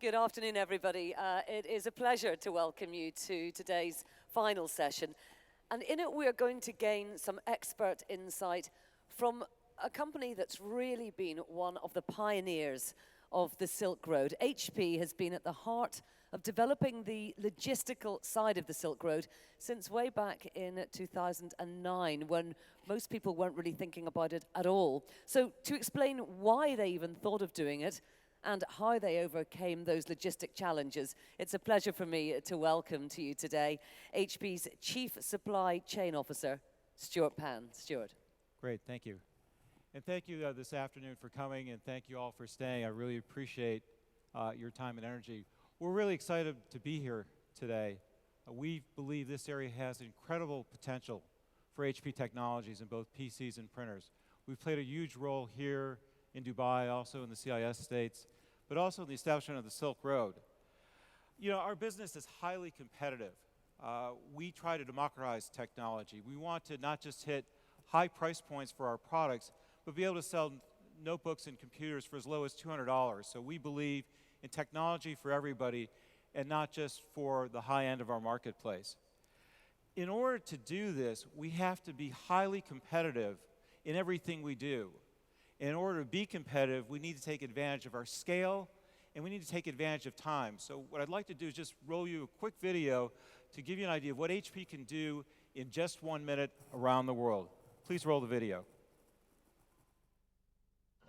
Good afternoon, everybody. It is a pleasure to welcome you to today's final session. And in it, we're going to gain some expert insight from a company that's really been one of the pioneers of the Silk Road. HP has been at the heart of developing the logistical side of the Silk Road since way back in 2009, when most people weren't really thinking about it at all. So to explain why they even thought of doing it, and how they overcame those logistic challenges, it's a pleasure for me to welcome to you today HP's Chief Supply Chain Officer, Stuart Pan. Stuart. Great, thank you. And thank you this afternoon for coming, and thank you all for staying. I really appreciate your time and energy. We're really excited to be here today. We believe this area has incredible potential for HP technologies in both PCs and printers. We've played a huge role here in Dubai, also in the CIS states, but also in the establishment of the Silk Road. You know, our business is highly competitive. We try to democratize technology. We want to not just hit high price points for our products, but be able to sell notebooks and computers for as low as $200. So we believe in technology for everybody and not just for the high end of our marketplace. In order to do this, we have to be highly competitive in everything we do. In order to be competitive, we need to take advantage of our scale, and we need to take advantage of time. So what I'd like to do is just roll you a quick video to give you an idea of what HP can do in just 1 minute around the world. Please roll the video.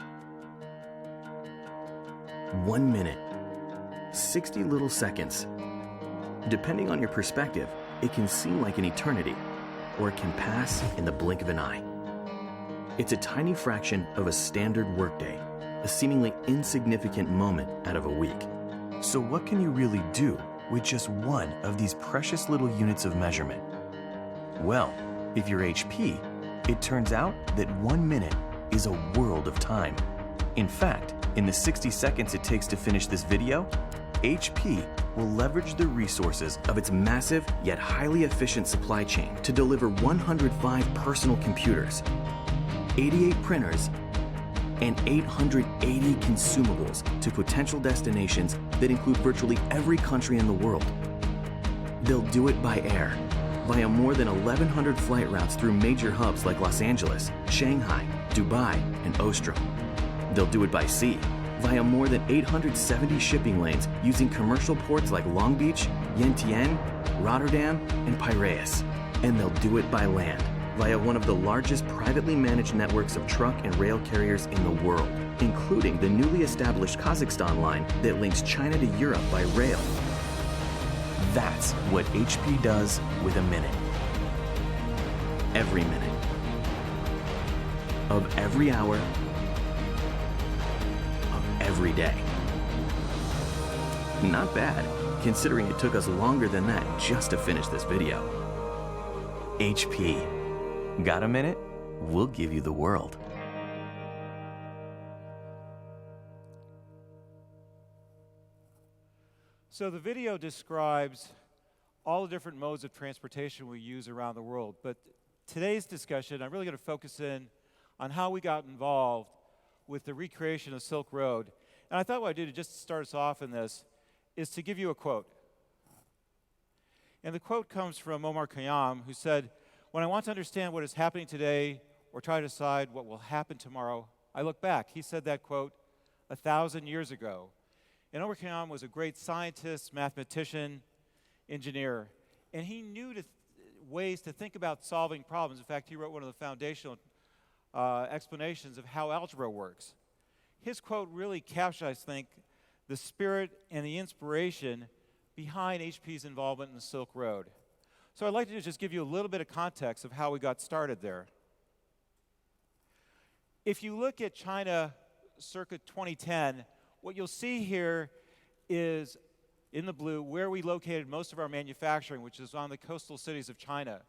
1 minute, 60 little seconds. Depending on your perspective, it can seem like an eternity, or it can pass in the blink of an eye. It's a tiny fraction of a standard workday, a seemingly insignificant moment out of a week. So what can you really do with just one of these precious little units of measurement? Well, if you're HP, it turns out that 1 minute is a world of time. In fact, in the 60 seconds it takes to finish this video, HP will leverage the resources of its massive yet highly efficient supply chain to deliver 105 personal computers, 88 printers, and 880 consumables to potential destinations that include virtually every country in the world. They'll do it by air, via more than 1,100 flight routes through major hubs like Los Angeles, Shanghai, Dubai, and Ostrom. They'll do it by sea, via more than 870 shipping lanes using commercial ports like Long Beach, Vientiane, Rotterdam, and Piraeus. And they'll do it by land, via one of the largest privately managed networks of truck and rail carriers in the world, including the newly established Kazakhstan line that links China to Europe by rail. That's what HP does with a minute. Every minute. Of every hour. Of every day. Not bad, considering it took us longer than that just to finish this video. HP. Got a minute? We'll give you the world. So the video describes all the different modes of transportation we use around the world. But today's discussion, I'm really going to focus in on how we got involved with the recreation of Silk Road. And I thought what I'd do to just start us off in this is to give you a quote. And the quote comes from Omar Khayyam, who said, "When I want to understand what is happening today or try to decide what will happen tomorrow, I look back." He said that quote 1,000 years ago. And Omar Khayyam was a great scientist, mathematician, engineer, and he knew ways to think about solving problems. In fact, he wrote one of the foundational explanations of how algebra works. His quote really captures, I think, the spirit and the inspiration behind HP's involvement in the Silk Road. So I'd like to just give you a little bit of context of how we got started there. If you look at China circa 2010, what you'll see here is, in the blue, where we located most of our manufacturing, which is on the coastal cities of China.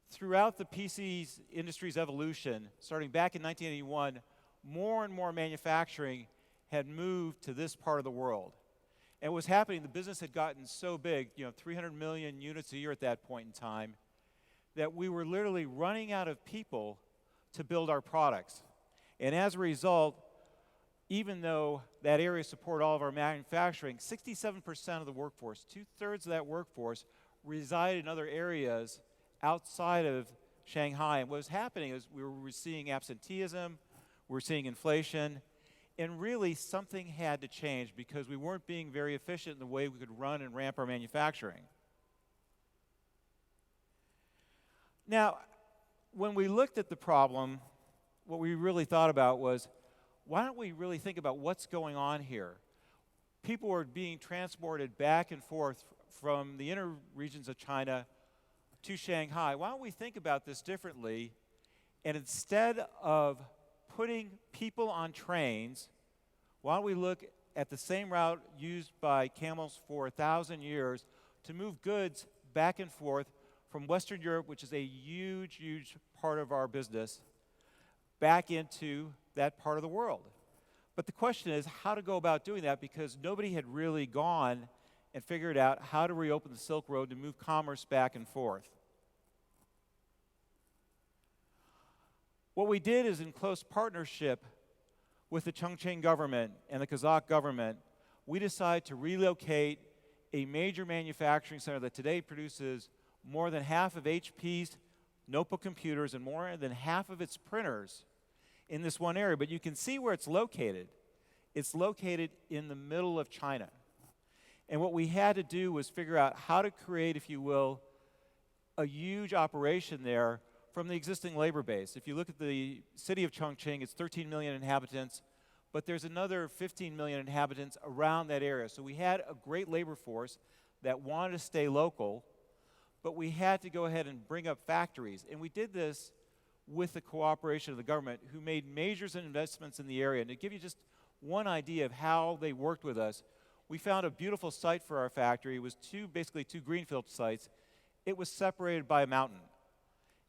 Throughout the PC industry's evolution, starting back in 1981, more and more manufacturing had moved to this part of the world. And what was happening, the business had gotten so big, 300 million units a year at that point in time, that we were literally running out of people to build our products. And as a result, even though that area support all of our manufacturing, 67% of the workforce, 2/3 of that workforce, reside in other areas outside of Shanghai. And what was happening is we were seeing absenteeism, we were seeing inflation, and really something had to change because we weren't being very efficient in the way we could run and ramp our manufacturing. Now, when we looked at the problem, what we really thought about was, why don't we really think about what's going on here? People were being transported back and forth from the inner regions of China to Shanghai. Why don't we think about this differently? And instead of putting people on trains, why don't we look at the same route used by camels for 1,000 years to move goods back and forth from Western Europe, which is a huge, huge part of our business, back into that part of the world. But the question is how to go about doing that, because nobody had really gone and figured out how to reopen the Silk Road to move commerce back and forth. What we did is, in close partnership with the Chongqing government and the Kazakh government, we decided to relocate a major manufacturing center that today produces more than half of HP's notebook computers and more than half of its printers in this one area. But you can see where it's located. It's located in the middle of China. And what we had to do was figure out how to create, if you will, a huge operation there from the existing labor base. If you look at the city of Chongqing, it's 13 million inhabitants, but there's another 15 million inhabitants around that area. So we had a great labor force that wanted to stay local, but we had to go ahead and bring up factories. And we did this with the cooperation of the government, who made major investments in the area. And to give you just one idea of how they worked with us, we found a beautiful site for our factory. It was basically two greenfield sites. It was separated by a mountain.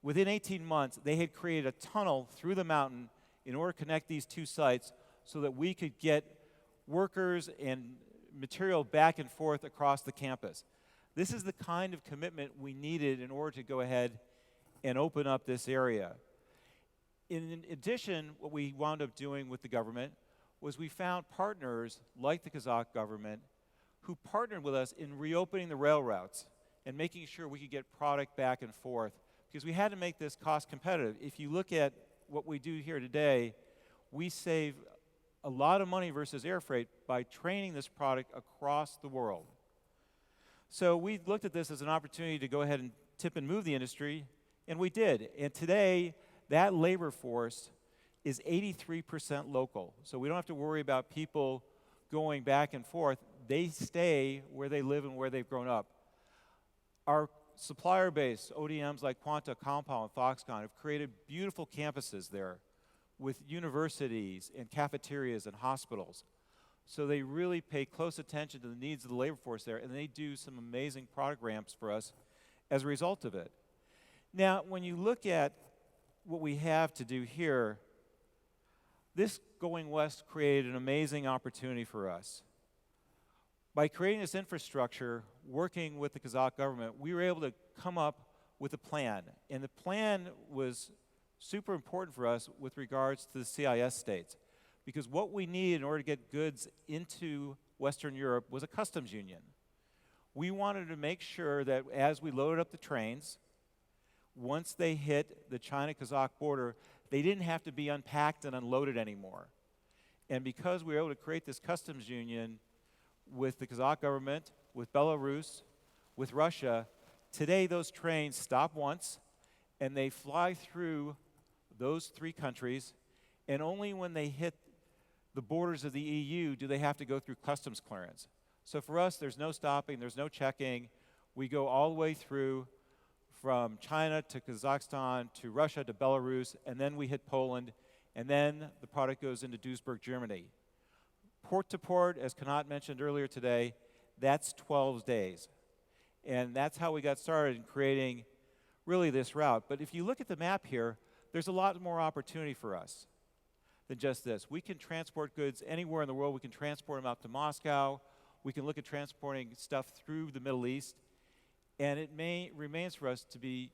Within 18 months, they had created a tunnel through the mountain in order to connect these two sites so that we could get workers and material back and forth across the campus. This is the kind of commitment we needed in order to go ahead and open up this area. In addition, what we wound up doing with the government was we found partners like the Kazakh government who partnered with us in reopening the rail routes and making sure we could get product back and forth, because we had to make this cost competitive. If you look at what we do here today, we save a lot of money versus air freight by training this product across the world. So we looked at this as an opportunity to go ahead and tip and move the industry, and we did. And today, that labor force is 83% local. So we don't have to worry about people going back and forth. They stay where they live and where they've grown up. Our supplier base, ODMs like Quanta, Compal, and Foxconn, have created beautiful campuses there with universities and cafeterias and hospitals. So they really pay close attention to the needs of the labor force there, and they do some amazing product ramps for us as a result of it. Now, when you look at what we have to do here, this going west created an amazing opportunity for us. By creating this infrastructure, working with the Kazakh government, we were able to come up with a plan. And the plan was super important for us with regards to the CIS states, because what we need in order to get goods into Western Europe was a customs union. We wanted to make sure that as we loaded up the trains, once they hit the China-Kazakh border, they didn't have to be unpacked and unloaded anymore. And because we were able to create this customs union with the Kazakh government, with Belarus, with Russia, today those trains stop once and they fly through those three countries, and only when they hit the borders of the EU do they have to go through customs clearance. So for us, there's no stopping, there's no checking. We go all the way through from China to Kazakhstan to Russia to Belarus, and then we hit Poland, and then the product goes into Duisburg, Germany. Port to port, as Kanat mentioned earlier today, that's 12 days. And that's how we got started in creating really this route. But if you look at the map here, there's a lot more opportunity for us than just this. We can transport goods anywhere in the world. We can transport them out to Moscow. We can look at transporting stuff through the Middle East. And it remains for us to be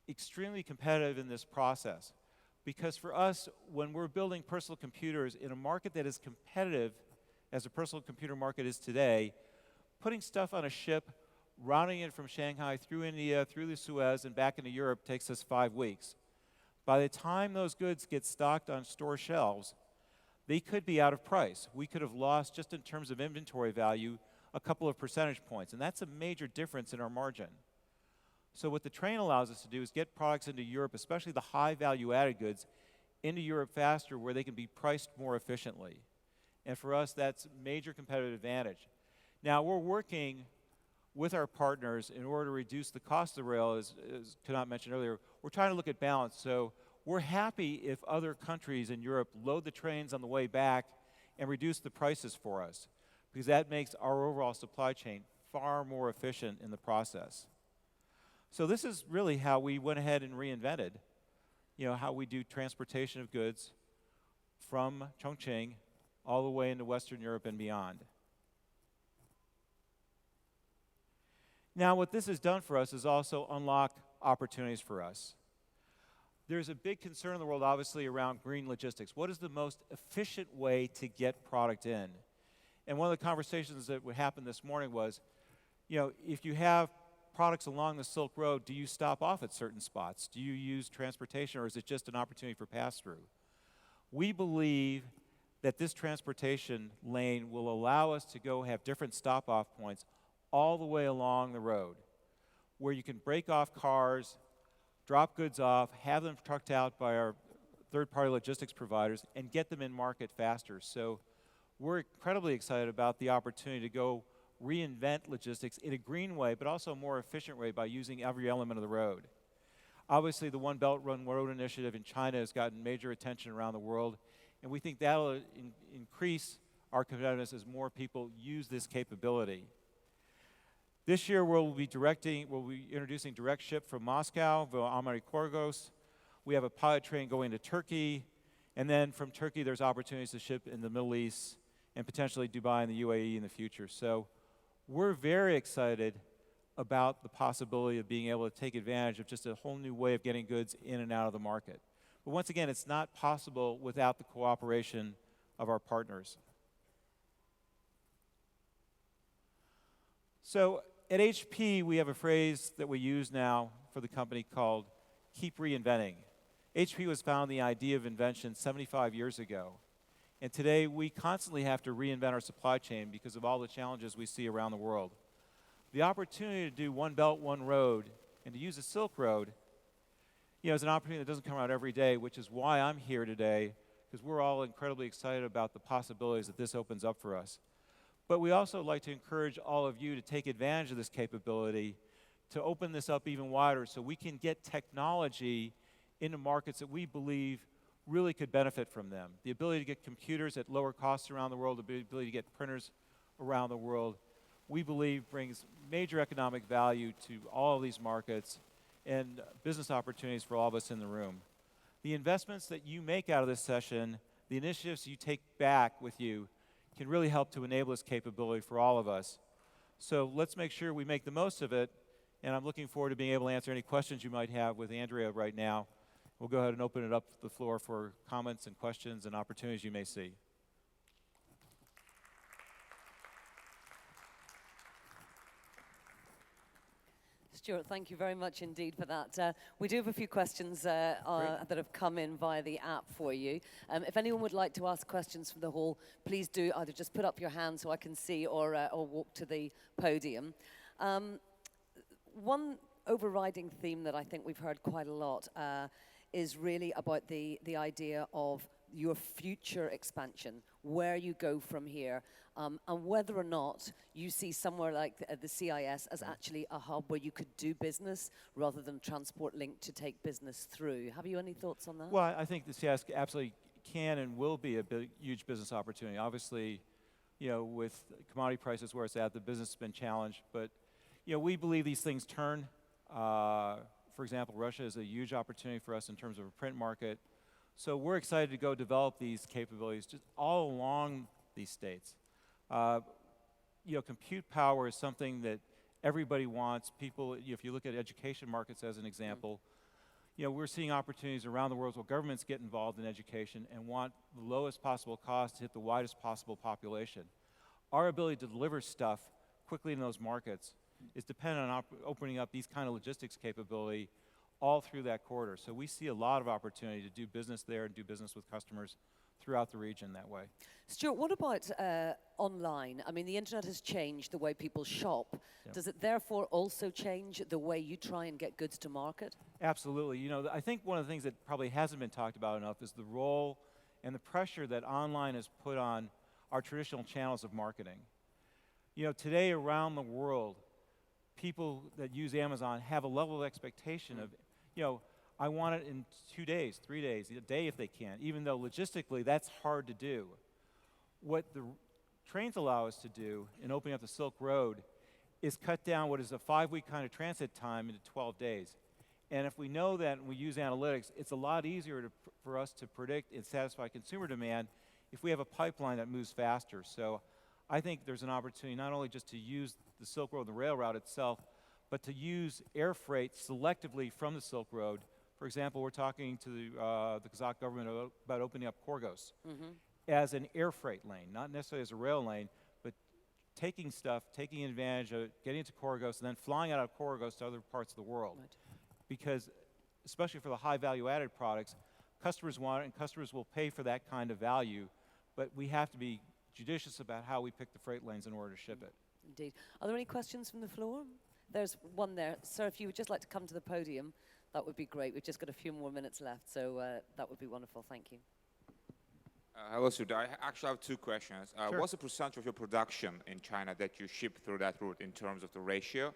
extremely competitive in this process. Because for us, when we're building personal computers in a market that is competitive as the personal computer market is today, putting stuff on a ship, routing it from Shanghai through India, through the Suez, and back into Europe takes us 5 weeks. By the time those goods get stocked on store shelves, they could be out of price. We could have lost, just in terms of inventory value, a couple of percentage points, and that's a major difference in our margin. So what the train allows us to do is get products into Europe, especially the high value-added goods, into Europe faster where they can be priced more efficiently. And for us, that's a major competitive advantage. Now, we're working with our partners in order to reduce the cost of the rail, as Kunal mentioned earlier. We're trying to look at balance. So we're happy if other countries in Europe load the trains on the way back and reduce the prices for us, because that makes our overall supply chain far more efficient in the process. So this is really how we went ahead and reinvented, how we do transportation of goods from Chongqing all the way into Western Europe and beyond. Now, what this has done for us is also unlock opportunities for us. There's a big concern in the world, obviously, around green logistics. What is the most efficient way to get product in? And one of the conversations that would happen this morning was, if you have products along the Silk Road, do you stop off at certain spots? Do you use transportation, or is it just an opportunity for pass-through? We believe that this transportation lane will allow us to go have different stop-off points all the way along the road, where you can break off cars, drop goods off, have them trucked out by our third-party logistics providers, and get them in market faster. So we're incredibly excited about the opportunity to go reinvent logistics in a green way, but also a more efficient way by using every element of the road. Obviously, the One Belt, One Road initiative in China has gotten major attention around the world, and we think that'll increase our competitiveness as more people use this capability. This year, we'll be introducing direct ship from Moscow via Almaty Korgos. We have a pilot train going to Turkey, and then from Turkey, there's opportunities to ship in the Middle East and potentially Dubai and the UAE in the future. So we're very excited about the possibility of being able to take advantage of just a whole new way of getting goods in and out of the market. But once again, it's not possible without the cooperation of our partners. So at HP, we have a phrase that we use now for the company called keep reinventing. HP was founded on the idea of invention 75 years ago. And today, we constantly have to reinvent our supply chain because of all the challenges we see around the world. The opportunity to do One Belt, One Road, and to use the Silk Road, is an opportunity that doesn't come out every day, which is why I'm here today, because we're all incredibly excited about the possibilities that this opens up for us. But we also like to encourage all of you to take advantage of this capability, to open this up even wider so we can get technology into markets that we believe really could benefit from them. The ability to get computers at lower costs around the world, the ability to get printers around the world, we believe brings major economic value to all of these markets and business opportunities for all of us in the room. The investments that you make out of this session, the initiatives you take back with you, can really help to enable this capability for all of us. So let's make sure we make the most of it, and I'm looking forward to being able to answer any questions you might have with Andrea right now. We'll go ahead and open it up to the floor for comments and questions and opportunities you may see. Stuart, thank you very much indeed for that. We do have a few questions that have come in via the app for you. If anyone would like to ask questions from the hall, please do either just put up your hand so I can see or walk to the podium. One overriding theme that I think we've heard quite a lot is really about the idea of your future expansion, where you go from here, and whether or not you see somewhere like the CIS as actually a hub where you could do business rather than Transport Link to take business through. Have you any thoughts on that? Well, I think the CIS absolutely can and will be a huge business opportunity. Obviously, with commodity prices where it's at, the business has been challenged, but we believe these things turn. For example, Russia is a huge opportunity for us in terms of a print market. So we're excited to go develop these capabilities just all along these states. Compute power is something that everybody wants. People, if you look at education markets as an example, we're seeing opportunities around the world where governments get involved in education and want the lowest possible cost to hit the widest possible population. Our ability to deliver stuff quickly in those markets is dependent on opening up these kind of logistics capability all through that corridor. So we see a lot of opportunity to do business there and do business with customers throughout the region that way. Stuart, what about online? I mean, the internet has changed the way people shop. Yep. Does it therefore also change the way you try and get goods to market? Absolutely. I think one of the things that probably hasn't been talked about enough is the role and the pressure that online has put on our traditional channels of marketing. Today around the world, people that use Amazon have a level of expectation of, I want it in 2 days, 3 days, a day if they can, even though logistically that's hard to do. What the trains allow us to do in opening up the Silk Road is cut down what is a 5-week kind of transit time into 12 days. And if we know that and we use analytics, it's a lot easier for us to predict and satisfy consumer demand if we have a pipeline that moves faster. So I think there's an opportunity not only just to use the Silk Road, the rail route itself, but to use air freight selectively from the Silk Road. For example, we're talking to the Kazakh government about opening up Korgos as an air freight lane, not necessarily as a rail lane, but taking advantage of it, getting into Korgos, and then flying out of Korgos to other parts of the world. Right. Because, especially for the high value-added products, customers want it, and customers will pay for that kind of value, but we have to be judicious about how we pick the freight lanes in order to ship it. Indeed. Are there any questions from the floor? There's one there. Sir, if you would just like to come to the podium, that would be great. We've just got a few more minutes left, so that would be wonderful. Thank you. Hello, Sudha. I actually have 2 questions. Sure. What's the percentage of your production in China that you ship through that route in terms of the ratio?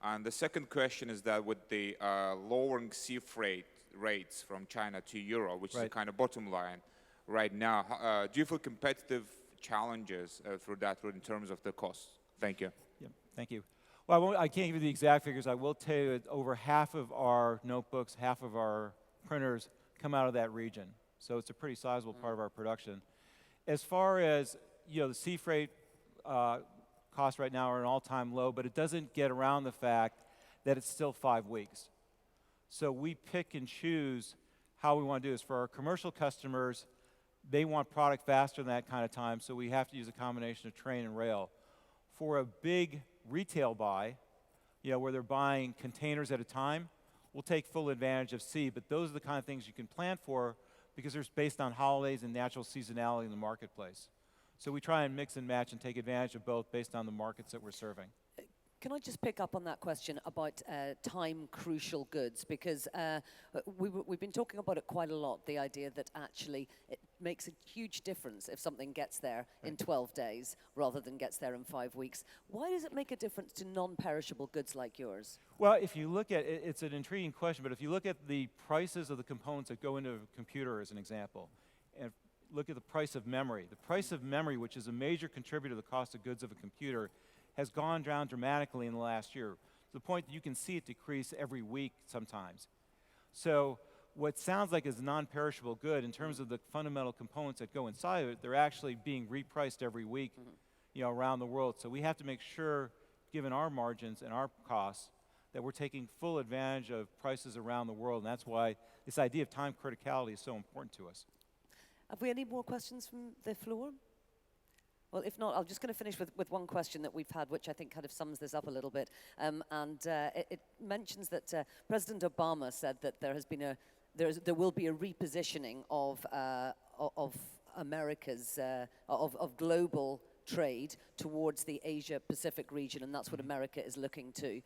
And the second question is that with the lowering sea freight rates from China to Europe, which is the kind of bottom line right now, do you feel competitive challenges through that route in terms of the cost? Thank you. Yeah, thank you. Well, I can't give you the exact figures. I will tell you that over half of our notebooks, half of our printers come out of that region. So it's a pretty sizable part of our production. As far as, the sea freight costs right now are an all-time low, but it doesn't get around the fact that it's still 5 weeks. So we pick and choose how we want to do this. For our commercial customers, they want product faster than that kind of time, so we have to use a combination of train and rail. For a big retail buy, where they're buying containers at a time, we'll take full advantage of sea, but those are the kind of things you can plan for because they're based on holidays and natural seasonality in the marketplace. So we try and mix and match and take advantage of both based on the markets that we're serving. Can I just pick up on that question about time-crucial goods? Because we've been talking about it quite a lot, the idea that actually it makes a huge difference if something gets there in 12 days rather than gets there in 5 weeks. Why does it make a difference to non-perishable goods like yours? Well, if you look at it, it's an intriguing question, but if you look at the prices of the components that go into a computer as an example, and look at the price of memory, which is a major contributor to the cost of goods of a computer, has gone down dramatically in the last year, to the point that you can see it decrease every week sometimes. So what sounds like is a non-perishable good, in terms of the fundamental components that go inside of it, they're actually being repriced every week around the world. So we have to make sure, given our margins and our costs, that we're taking full advantage of prices around the world, and that's why this idea of time criticality is so important to us. Have we any more questions from the floor? Well, if not, I'm just going to finish with one question that we've had, which I think kind of sums this up a little bit. It mentions that President Obama said that there will be a repositioning of America's of global trade towards the Asia-Pacific region, and that's what America is looking to.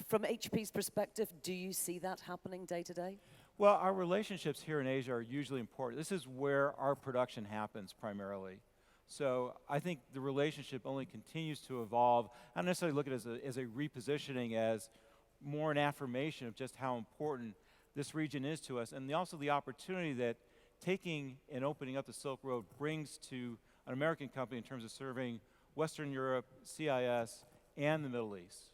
From HP's perspective, do you see that happening day to day? Well, our relationships here in Asia are usually important. This is where our production happens primarily. So I think the relationship only continues to evolve. I don't necessarily look at it as a repositioning, as more an affirmation of just how important this region is to us, and also the opportunity that taking and opening up the Silk Road brings to an American company in terms of serving Western Europe, CIS, and the Middle East.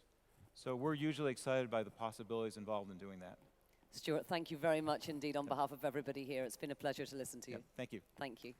So we're usually excited by the possibilities involved in doing that. Stuart, thank you very much indeed on behalf of everybody here. It's been a pleasure to listen to you. Thank you. Thank you.